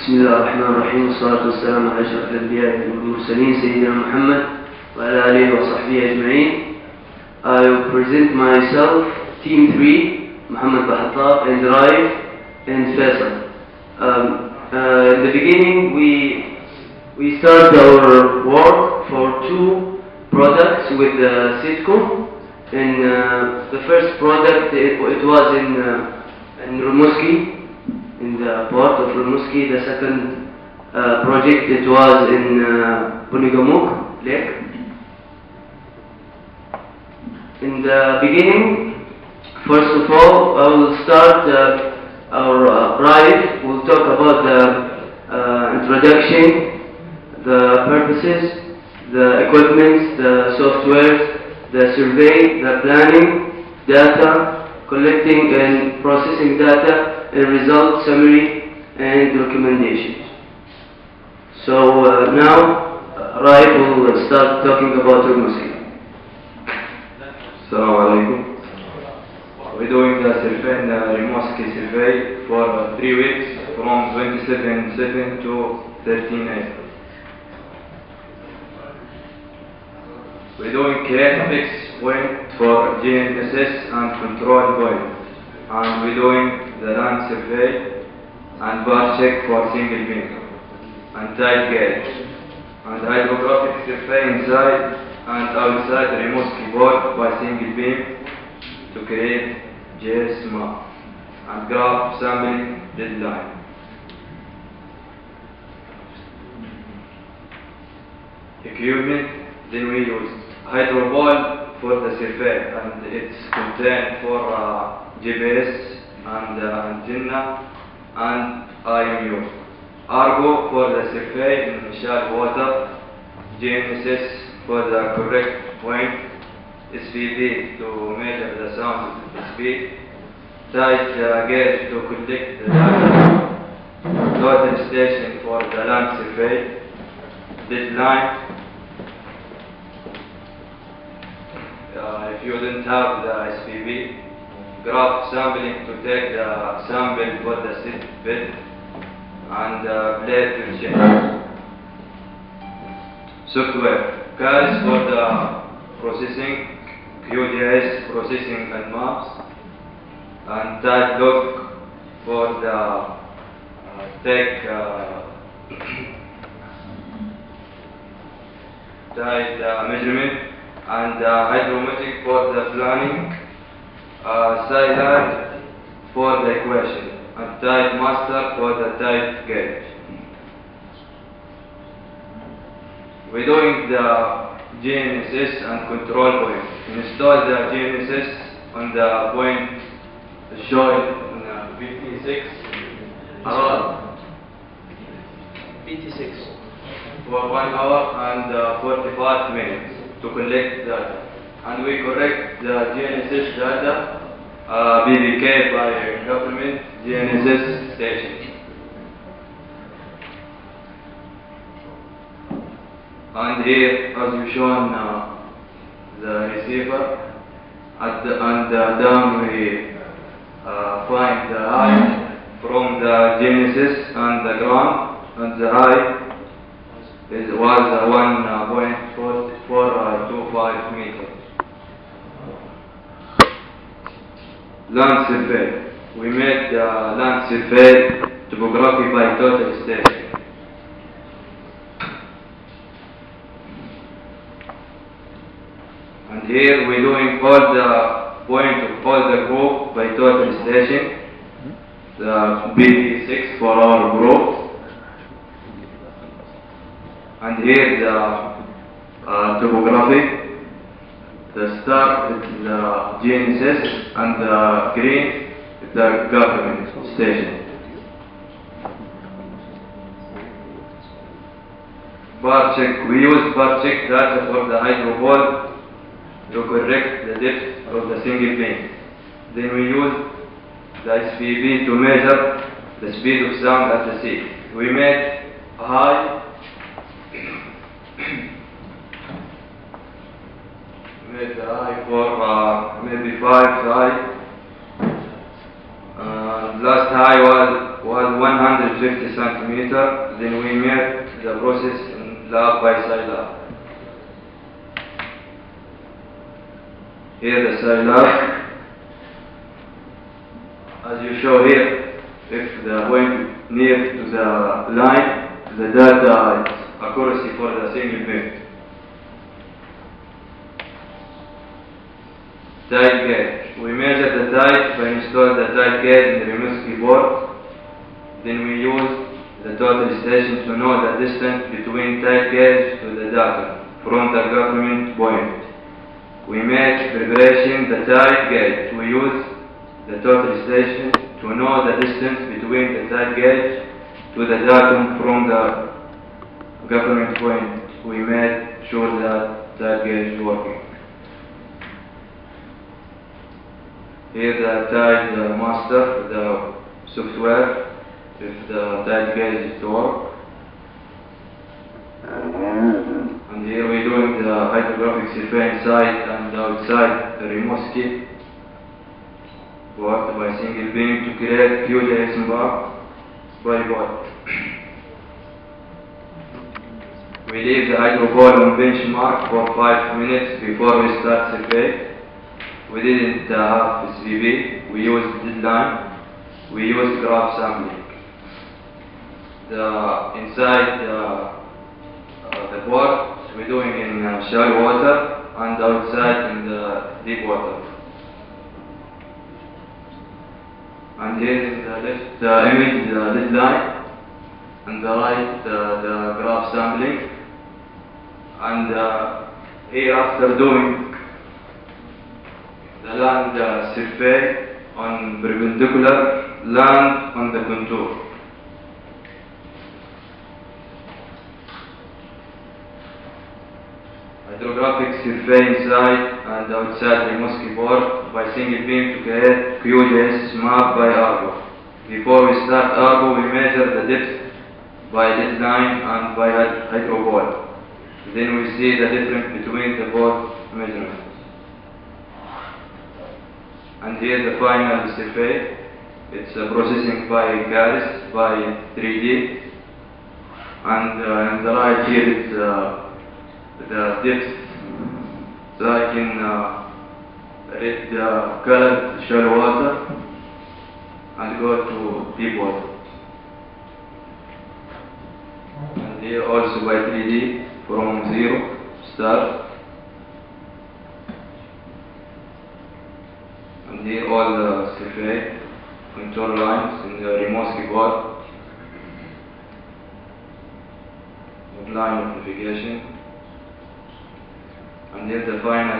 بسم الله الرحمن الرحيم والصلاة والسلام على أشرف الأنبياء والمرسلين سيدنا محمد وعلى آله وصحبه أجمعين. I will present myself, Team 3, Muhammad Bahattab and Raif and Faisal. In the beginning, we start our work for two products with Sitco. And the first product, it was in Rimouski, in the port of Rimouski. The second project, it was in Bunigamuk Lake. In the beginning, first of all, I will start our Raif will talk about the introduction, the purposes, the equipment, the software, the survey, the planning, data, collecting and processing data, and result summary and recommendations. So now, Raif will start talking about Rimouski. Assalamu alaikum. We're doing the survey in the Rimouski survey for 3 weeks from 27/7 to 13 April. We're doing create fixed point for GNSS and control point, and we're doing the land survey and bar check for single beam and tide gauge and hydrographic survey inside and outside the Rimouski board by single beam to create GS map and graph sampling deadline. Equipment, then we use hydroball for the survey, and it's contained for GPS and antenna and IMU. Argo for the survey in shallow water, GNSS for the correct point, SPV to measure the sound speed, tide gauge to collect the data, total station for the land survey, deadline. If you don't have the SPV, graph sampling to take the sample for the sit bed and plate to change. Software, CAS for the processing, QGIS processing and maps, and tide log for the tide measurement, and hydrometric for the planning, Scilab for the equation, and tide master for the tide gauge. We're doing the GNSS and control point. Install the GNSS on the point shown in 56 around 56 for 1 hour and 45 minutes to collect data, and we correct the GNSS data BBK by government GNSS station. And here, as you shown, the receiver, and down we find the height from the GNSS and the ground, and the height was 1.425 meters. Land survey. We made the land survey topography by total station. And here we're doing all the point of all the group by total station. The BD6 for our group. And here the topography. The star is the GNSS, and the green is the government station. Bar check. We use bar check data for the hydroball to correct the depth of the single beam. Then we use the SPV to measure the speed of sound at the sea. We made high for maybe 5 high. Last high was 150 centimeter. Then we made the process in lab by Scilab. Here the Scilab, as you show here, if the point near to the line, the data accuracy for the single beam. Tide gauge. We measure the tide by installing the tide gauge in the Rimouski board. Then we use the total station to know the distance between tide gauge to the data from the government point. We make preparation the tide gauge. We use the total station to know the distance between the tide gauge to the datum from the government point. We made sure that tide gauge is working. Here the tide master, the software, if the tide gauge is to work. And here we're doing the hydrographic survey inside and outside the Rimouski. Worked by single beam to create QJS bar by body. We leave the hydro ball on benchmark for 5 minutes before we start survey. We didn't have SVB, we used deadline, we used graph sampling. Inside the board, we're doing in shallow water and outside in the deep water. And here in the left image, the deadline, and the right, the graph sampling. And here after doing the land survey on perpendicular land on the contour. Hydrographic survey inside and outside the Rimouski board by single beam to create QJS map by Argo. Before we start Argo, we measure the depth by deadline and by hydro ball. Then we see the difference between the both measurements. And here the final survey. It's processing by GARIS by 3D. And on the right here it's the depth. So I can read the colored shallow water and go to deep water. And here also by 3D from 0 start. And here all the survey control lines in the Rimouski board. Line of navigation. And here the final